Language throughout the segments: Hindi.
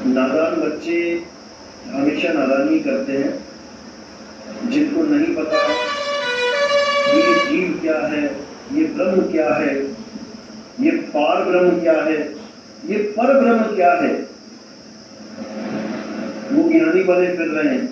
नादान बच्चे हमेशा नादानी करते हैं, जिनको नहीं पता ये जीव क्या है, ये ब्रह्म क्या है, ये पार ब्रह्म क्या है, ये पर ब्रह्म क्या है, वो ज्ञानी बने फिर रहे हैं।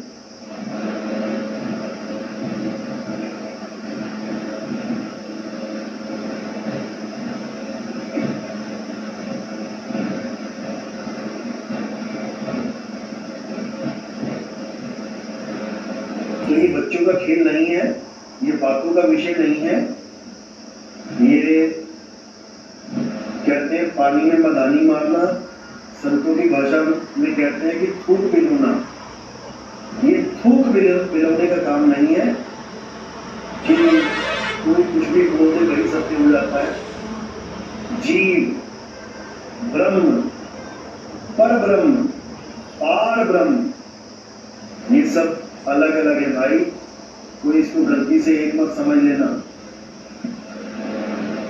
तो ये बच्चों का खेल नहीं है, ये बातों का विषय नहीं है। ये कहते हैं पानी में मदानी मारना, संतों की भाषा में कहते हैं कि थूक पिलोना। ये थूक पिलोने का काम नहीं है कि कोई कुछ भी बोलते वही सत्य हो जाता है। जीव, ब्रह्म, पर ब्रह्म, पार ब्रह्म, ये सब अलग अलग है भाई। कोई इसको गलती से एक मत समझ लेना।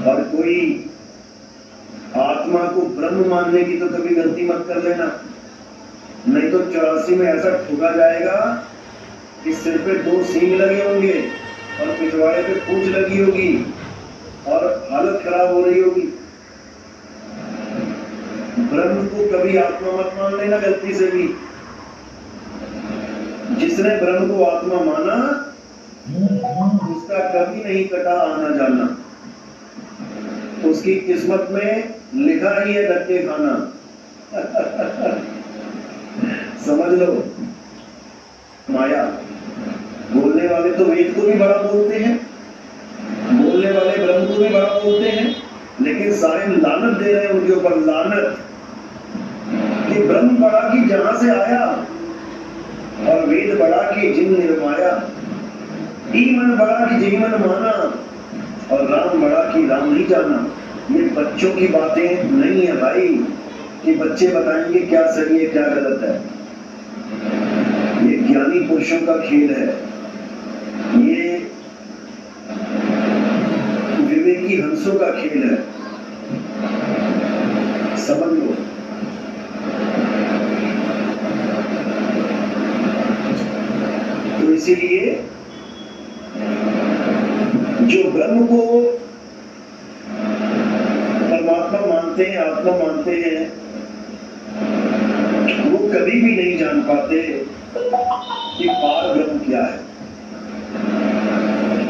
और कोई आत्मा को ब्रह्म मानने की तो कभी गलती मत कर लेना, नहीं तो 84 में ऐसा ठोका जाएगा कि सिर पे 2 सींग लगे होंगे और पिछवाड़े पे पूंछ लगी होगी और हालत खराब हो रही होगी। ब्रह्म को कभी आत्मा मत मान लेना गलती से भी। जिसने ब्रह्म को आत्मा माना उसका कभी नहीं कटा आना जाना, उसकी किस्मत में लिखा ही है धक्के खाना। समझ लो। माया बोलने वाले तो वेद को भी बड़ा बोलते हैं, बोलने वाले ब्रह्म को भी बड़ा बोलते हैं, लेकिन सारे लानत दे रहे हैं उनके ऊपर, लानत कि ब्रह्म बड़ा कि जहां से आया और वेद बड़ा कि जिन निर्माया, ईमन बड़ा कि जीवन माना और राम बड़ा कि राम नहीं जाना। ये बच्चों की बातें नहीं है भाई कि बच्चे बताएंगे क्या सही है क्या गलत है। ये ज्ञानी पुरुषों का खेल है, ये विवेकी हंसों का खेल है। समझ लो। तो इसीलिए जो ब्रह्म को परमात्मा मानते हैं, आत्मा मानते हैं, वो कभी भी नहीं जान पाते कि पार ब्रह्म क्या है।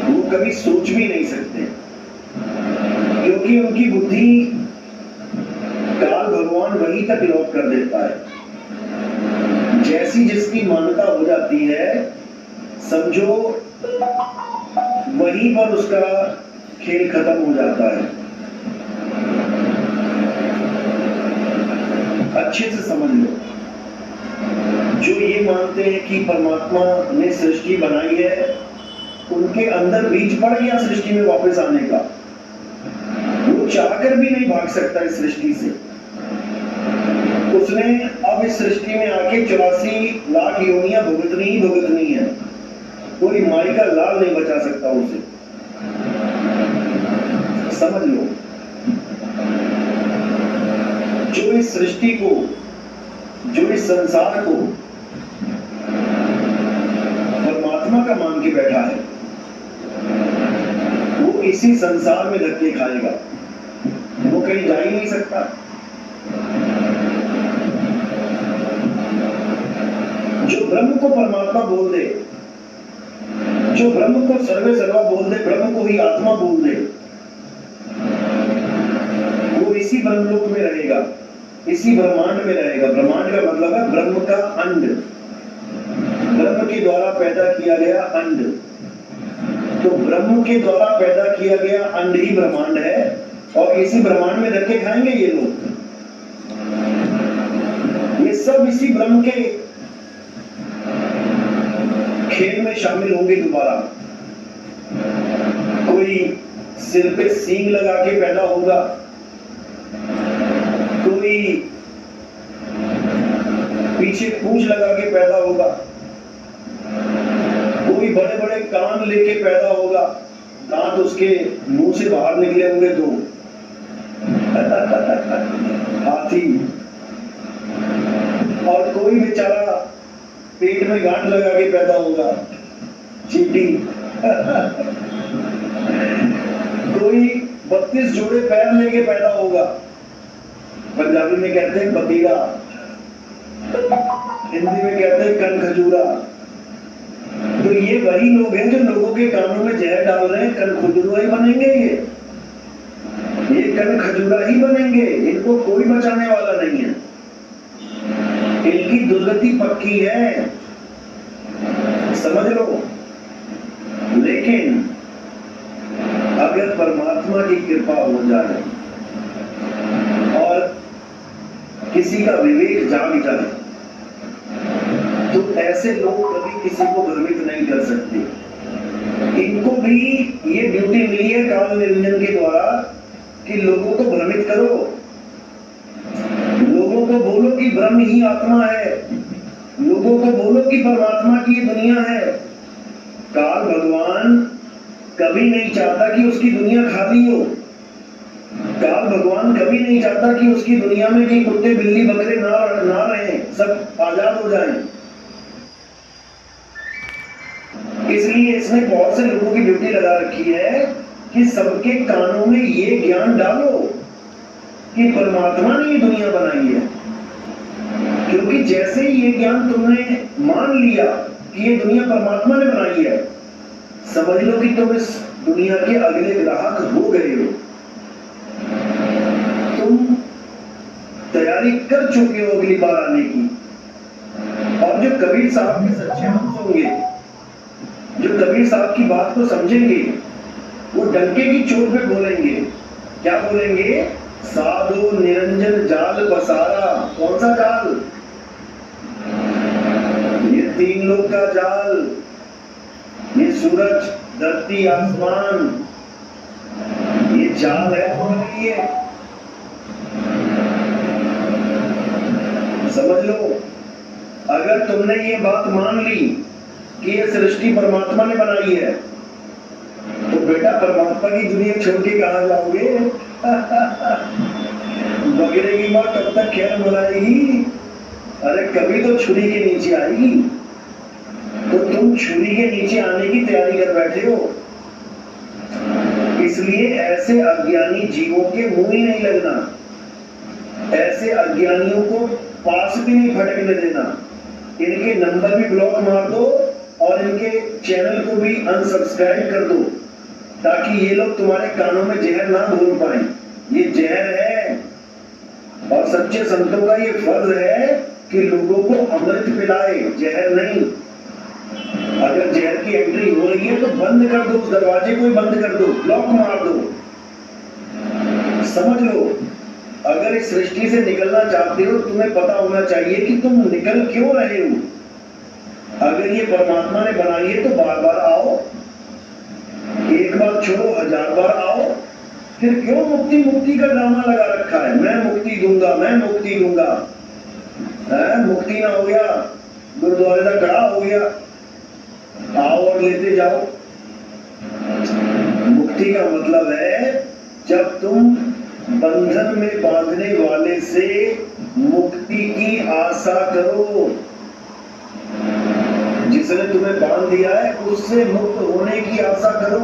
वो कभी सोच भी नहीं सकते, क्योंकि उनकी बुद्धि काल भगवान वहीं तक लॉक कर देता है। जैसी जिसकी मान्यता हो जाती है, समझो वहीं पर उसका खेल खत्म हो जाता है। अच्छे से समझ लो। जो ये मानते हैं कि परमात्मा ने सृष्टि बनाई है, उनके अंदर बीज पड़ गया सृष्टि में वापस आने का। वो चाहकर भी नहीं भाग सकता इस सृष्टि से। उसने अब इस सृष्टि में आके 84 लाख योनियां भुगतनी ही भुगतनी है। कोई माई का लाल नहीं बचा सकता उसे। समझ लो। जो इस सृष्टि को, जो इस संसार को परमात्मा का मान के बैठा है, वो इसी संसार में धक्के खाएगा, वो कहीं जा ही नहीं सकता। जो ब्रह्म को परमात्मा बोल दे, जो ब्रह्म को सर्वे सर्वा बोल दे, ब्रह्म को ही आत्मा बोल दे, वो इसी ब्रह्मलोक में रहेगा, इसी ब्रह्मांड में रहेगा। ब्रह्मांड का मतलब है ब्रह्म का अंड, ब्रह्म के द्वारा पैदा किया गया अंड। तो ब्रह्म के द्वारा पैदा किया गया अंड ही ब्रह्मांड है, और इसी ब्रह्मांड में धक्के खाएंगे ये लोग। ये सब इसी ब्रह्म के खेल में शामिल होंगे दोबारा। कोई सिर पे सींग लगा के पैदा होगा, कोई पीछे पूंछ लगा के पैदा होगा, कोई बड़े बड़े कान लेके पैदा होगा, दांत उसके मुंह से बाहर निकले होंगे दो। हाथी और कोई बेचारा पेट में गांठ लगा के पैदा होगा, चींटी। कोई 32 जोड़े पैर लेके पैदा होगा, पंजाबी में कहते हैं बतीरा, हिंदी में कहते हैं कन खजूरा। तो ये वही लोग हैं जो लोगों के कानों में जहर डाल रहे हैं। कन खजूरा ही बनेंगे ये कन खजूरा ही बनेंगे। इनको कोई बचाने वाला नहीं है, इनकी दुर्गति पक्की है, समझ लो। लेकिन अगर परमात्मा की कृपा हो जाए और किसी का विवेक जाग जाए तो ऐसे लोग कभी किसी को भ्रमित नहीं कर सकते। इनको भी ये ड्यूटी मिली है काल निरंजन के द्वारा कि लोगों को भ्रमित करो, लोगों को बोलो कि ब्रह्म ही आत्मा है, लोगों को बोलो कि परमात्मा की दुनिया है। काल भगवान कभी नहीं चाहता कि उसकी दुनिया खाली हो। काल भगवान कभी नहीं चाहता कि उसकी दुनिया में कि कुत्ते बिल्ली बकरे ना रहे, सब आजाद हो जाएं। इसलिए इसने बहुत से लोगों की ड्यूटी लगा रखी है कि सबके कानों में ये ज्ञान डालो कि परमात्मा ने ये दुनिया बनाई है। क्योंकि जैसे ही ये ज्ञान तुमने मान लिया कि ये दुनिया परमात्मा ने बनाई है, समझ लो कि तुम इस दुनिया के अगले ग्राहक हो गए हो। तुम तैयारी कर चुके हो अगली बार आने की। और जो कबीर साहब के सच्चे अंश होंगे, जो कबीर साहब की बात को समझेंगे, वो डंके की चोट पे बोलेंगे। क्या बोलेंगे? साधो निरंजन जाल पसारा। कौन सा जाल? ये 3 लोक का जाल, ये सूरज धरती आसमान, ये जाल है हमारे लिए। समझ लो, अगर तुमने ये बात मान ली कि ये सृष्टि परमात्मा ने बनाई है, तो बेटा परमात्मा की दुनिया छोड़ के कहां जाओगे? बगड़े की मां कब तक खैर मनाएगी? अरे कभी तो छुरी के नीचे आएगी। तो तुम छुरी के नीचे आने की तैयारी कर बैठे हो। इसलिए ऐसे अज्ञानी जीवों के मुंह ही नहीं लगना, ऐसे अज्ञानियों को पास भी नहीं फटकने देना। इनके नंबर भी ब्लॉक मार दो और इनके चैनल को भी अनसब्सक्राइब कर दो, ताकि ये लोग तुम्हारे कानों में जहर ना घोल पाए। ये जहर है और सच्चे संतों का ये फर्ज है कि लोगों को अमृत पिलाए, जहर नहीं। अगर जहर की एंट्री हो रही है तो बंद कर दो, उस दरवाजे को ही बंद कर दो, ब्लॉक मार दो। समझ लो, अगर इस सृष्टि से निकलना चाहते हो, तुम्हें पता होना चाहिए कि तुम निकल क्यों रहे हो। अगर ये परमात्मा ने बनाई है तो बार बार आओ, एक बार छोड़ो 1000 बार आओ। फिर क्यों मुक्ति मुक्ति का ड्रामा लगा रखा है? मैं मुक्ति दूंगा, मैं मुक्ति दूंगा। मुक्ति ना हो गया, गुरुद्वारे का कड़ा हो गया, आओ और लेते जाओ। मुक्ति का मतलब है जब तुम बंधन में बांधने वाले से मुक्ति की आशा करो। जिसने तुम्हें बांध दिया है उससे मुक्त होने की आशा करो।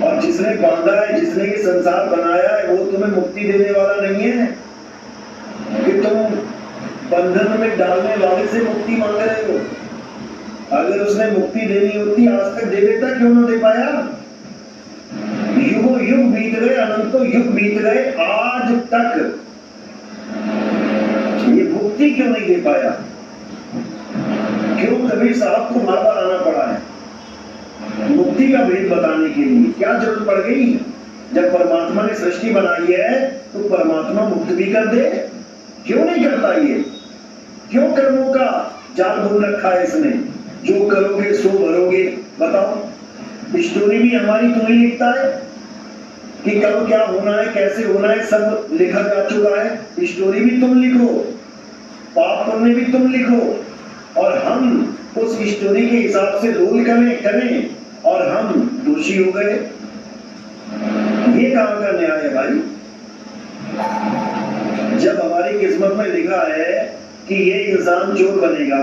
और जिसने बांधा है, जिसने ये संसार बनाया है, वो तुम्हें मुक्ति देने वाला नहीं है कि तुम बंधन में डालने वाले से मुक्ति मांग रहे हो। अगर उसने मुक्ति देनी होती आज तक दे देता, क्यों ना दे पाया? युगों युग बीत गए, अनंतों युग बीत गए, आज तक ये मुक्ति क्यों नहीं दे पाया? क्यों कबीर साहब को बार बार आना पड़ा है मुक्ति का भेद बताने के लिए? क्या जरूरत पड़ गई? जब परमात्मा ने सृष्टि बनाई है तो परमात्मा मुक्त भी कर दे। क्यों नहीं करता ये? क्यों कर्मों का जाल बुन रखा है इसने? जो करोगे सो भरोगे। बताओ, स्टोरी भी हमारी तू ही लिखता है कि कब क्या होना है, कैसे होना है, सब लिखा जा चुका है। स्टोरी भी तुम लिखो, पाप पुण्य भी तुम लिखो, और हम उस स्टोरी के हिसाब से रोल करें और हम दोषी हो गए। ये कहां का न्याय है भाई? जब हमारी किस्मत में लिखा है कि ये इंसान चोर बनेगा।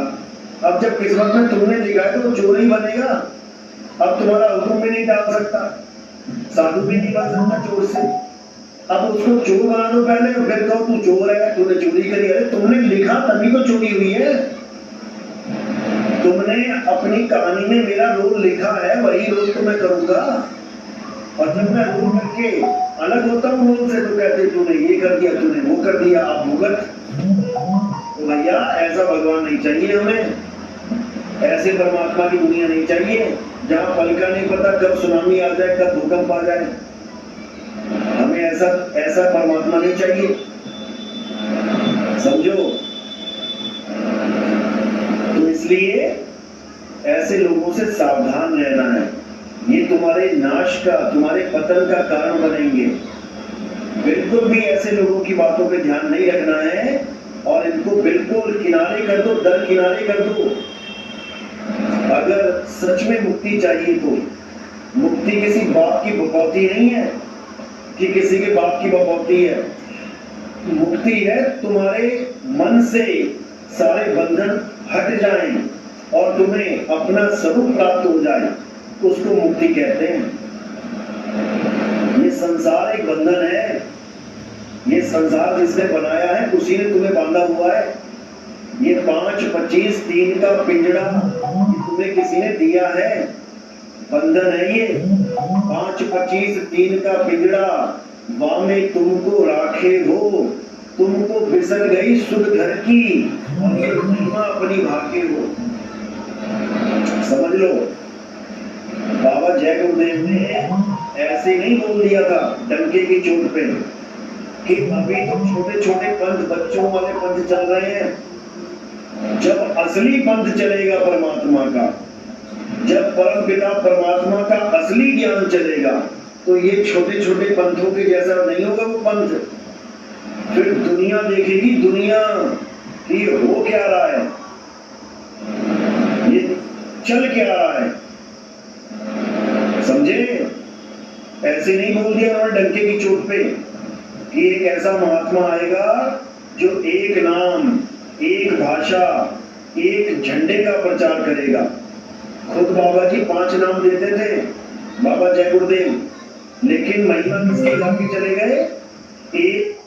अब जब किस्मत में तुमने लिखा है तो वो चोर ही बनेगा। अब तुम्हारा हुक्म भी नहीं डाल सकता, साधु भी नहीं बन सकता चोर से। अब उसको चोर बना दो पहले, फिर कहो तू चोर है, तूने चोरी करी। अरे तुमने लिखा तभी तो चोरी हुई है। तुमने अपनी कहानी में मेरा रोल लिखा है, वही रोल तो मैं करूंगा। और जब मैं रोल करके अलग होता हूँ रोल से तो कहते तूने ये कर दिया, तूने वो कर दिया, आप भुगत। तो भैया ऐसा भगवान नहीं चाहिए हमें, ऐसे परमात्मा की दुनिया नहीं चाहिए जहाँ पल का नहीं पता कब सुनामी आ जाए, कब भूकंप आ जाए। हमें ऐसा परमात्मा नहीं चाहिए, समझो। तो इसलिए ऐसे लोगों से सावधान रहना है। ये तुम्हारे नाश का, तुम्हारे पतन का कारण बनेंगे। बिल्कुल भी ऐसे लोगों की बातों पे ध्यान नहीं रखना है और इनको बिल्कुल किनारे कर दो, दरकिनारे कर दो। अगर सच में मुक्ति चाहिए तो मुक्ति किसी बाप की बकौती नहीं है कि किसी के बाप की बकौती है। मुक्ति है तुम्हारे मन से सारे बंधन हट जाएं और तुम्हें अपना स्वरूप प्राप्त हो जाए, उसको मुक्ति कहते हैं। ये संसार एक बंधन है, ये संसार जिसने बनाया है उसी ने तुम्हें बांधा हुआ है। ये 5, 25, 3 का पिंजड़ा तुम्हें किसी ने दिया है, बंधन है ये। 5, 25, 3 का पिंजड़ा वामे तुमको राखे हो, तुमको बिसर गई सुध घर की और ये महिमा अपनी भाके हो। समझ लो, बाबा जय गुरुदेव ने ऐसे नहीं बोल दिया था डंके की चोट पे कि अभी तो छोटे छोटे पंथ, बच्चों वाले पंथ चल रहे हैं। जब असली पंथ चलेगा परमात्मा का, जब परम पिता परमात्मा का असली ज्ञान चलेगा, तो ये छोटे छोटे पंथों के जैसा नहीं होगा वो पंथ। फिर दुनिया देखेगी, दुनिया कि हो क्या रहा है, ये चल क्या रहा है। समझे? ऐसे नहीं बोल दिया उन्होंने डंके की चोट पे कि एक ऐसा महात्मा आएगा जो एक नाम, एक भाषा, एक झंडे का प्रचार करेगा। खुद बाबा जी 5 नाम देते थे, बाबा जय गुरुदेव, लेकिन महिमा किसके लाके चले गए? एक